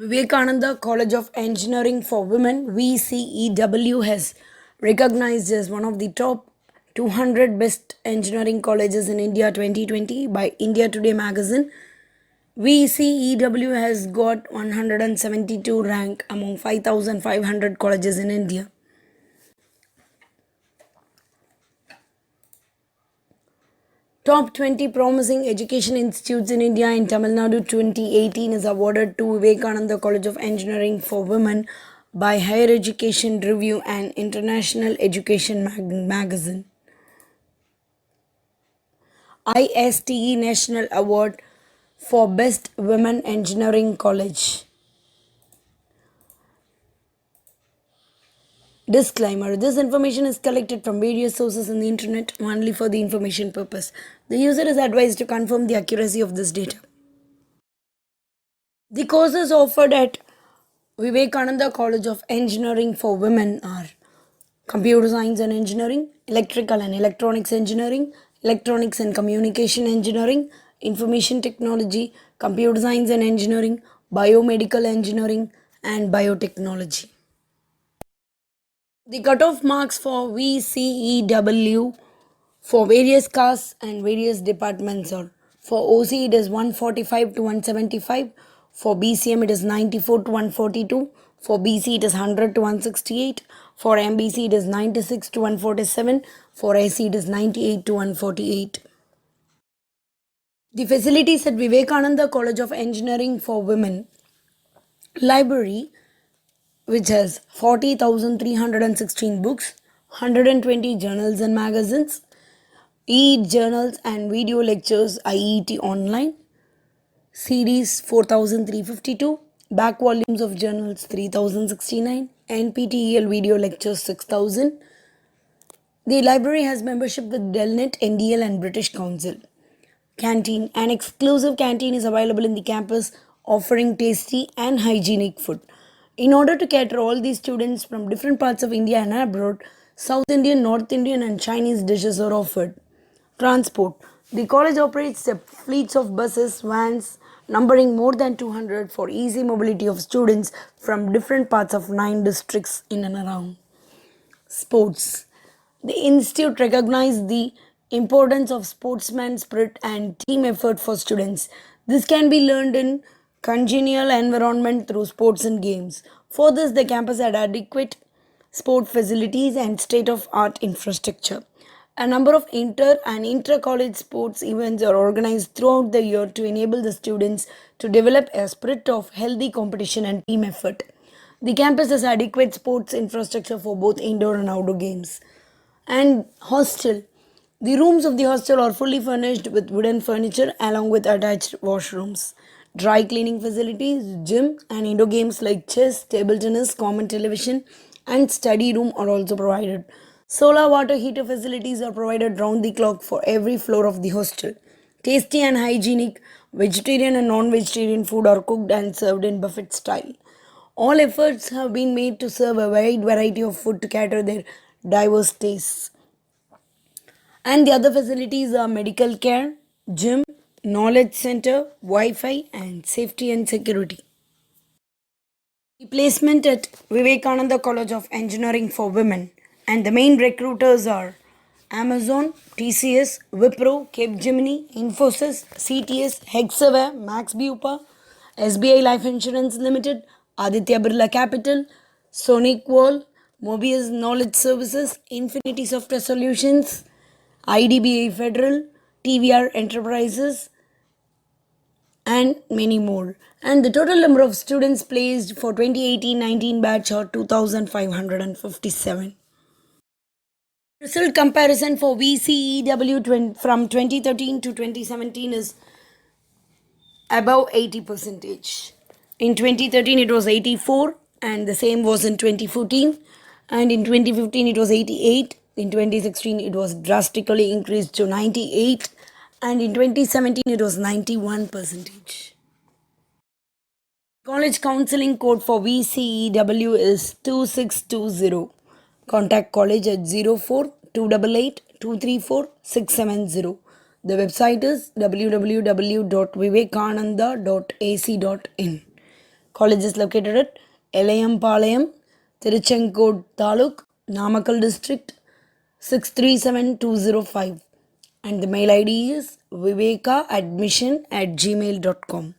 Vivekananda College of Engineering for Women (VCEW) has recognized as one of the top 200 best engineering colleges in India 2020 by India Today magazine. VCEW has got 172 rank among 5,500 colleges in India. Top 20 Promising Education Institutes in India in Tamil Nadu 2018 is awarded to Vivekananda College of Engineering for Women by Higher Education Review and International Education Magazine. ISTE National Award for Best Women Engineering College. Disclaimer: this information is collected from various sources on the internet only for the information purpose. The user is advised to confirm the accuracy of this data. The courses offered at Vivekananda College of Engineering for Women are Computer Science and Engineering, Electrical and Electronics Engineering, Electronics and Communication Engineering, Information Technology, Computer Science and Engineering, Biomedical Engineering, and Biotechnology. The cutoff marks for VCEW for various castes and various departments are: for OC it is 145 to 175, for BCM it is 94 to 142, for BC it is 100 to 168, for MBC it is 96 to 147, for AC it is 98 to 148. The facilities at Vivekananda College of Engineering for Women: library, which has 40,316 books, 120 journals and magazines, e-journals and video lectures IET online, CDs 4352, back volumes of journals 3069, NPTEL video lectures 6000. The library has membership with Delnet, NDL and British Council. Canteen: an exclusive canteen is available in the campus offering tasty and hygienic food. In order to cater all these students from different parts of India and abroad, South Indian, North Indian and Chinese dishes are offered. Transport: the college operates a fleets of buses, vans numbering more than 200 for easy mobility of students from different parts of 9 districts in and around. Sports: the institute recognizes the importance of sportsman spirit and team effort for students. This can be learned in congenial environment through sports and games. For this, the campus had adequate sport facilities and state-of-art infrastructure. A number of inter and intra-college sports events are organized throughout the year to enable the students to develop a spirit of healthy competition and team effort. The campus has adequate sports infrastructure for both indoor and outdoor games. And hostel: the rooms of the hostel are fully furnished with wooden furniture along with attached washrooms. Dry cleaning facilities, gym, and indoor games like chess, table tennis, common television, and study room are also provided. Solar water heater facilities are provided round the clock for every floor of the hostel. Tasty and hygienic vegetarian and non-vegetarian food are cooked and served in buffet style. All efforts have been made to serve a wide variety of food to cater their diverse tastes. And the other facilities are medical care, gym, knowledge center, Wi-Fi, and safety and security. The placement at Vivekananda College of Engineering for Women, and the main recruiters are Amazon, TCS, Wipro, Capgemini, Infosys, CTS, Hexaware, Max Bupa, SBI Life Insurance Limited, Aditya Birla Capital, Sonic Wall, Mobius Knowledge Services, Infinity Software Solutions, IDBI Federal, TVR Enterprises, and many more. And the total number of students placed for 2018-19 batch are 2,557. Result comparison for VCEW from 2013 to 2017 is above 80%. In 2013 it was 84, and the same was in 2014, and in 2015 it was 88. In 2016 it was drastically increased to 98, and in 2017 it was 91%. College counseling code for VCEW is 2620. Contact college at 04-288 234 670. The website is www.vivekananda.ac.in. College is located at Elayampalayam, Tiruchenkod Taluk, Namakkal district 637205. And the mail ID is vivekaadmission@gmail.com.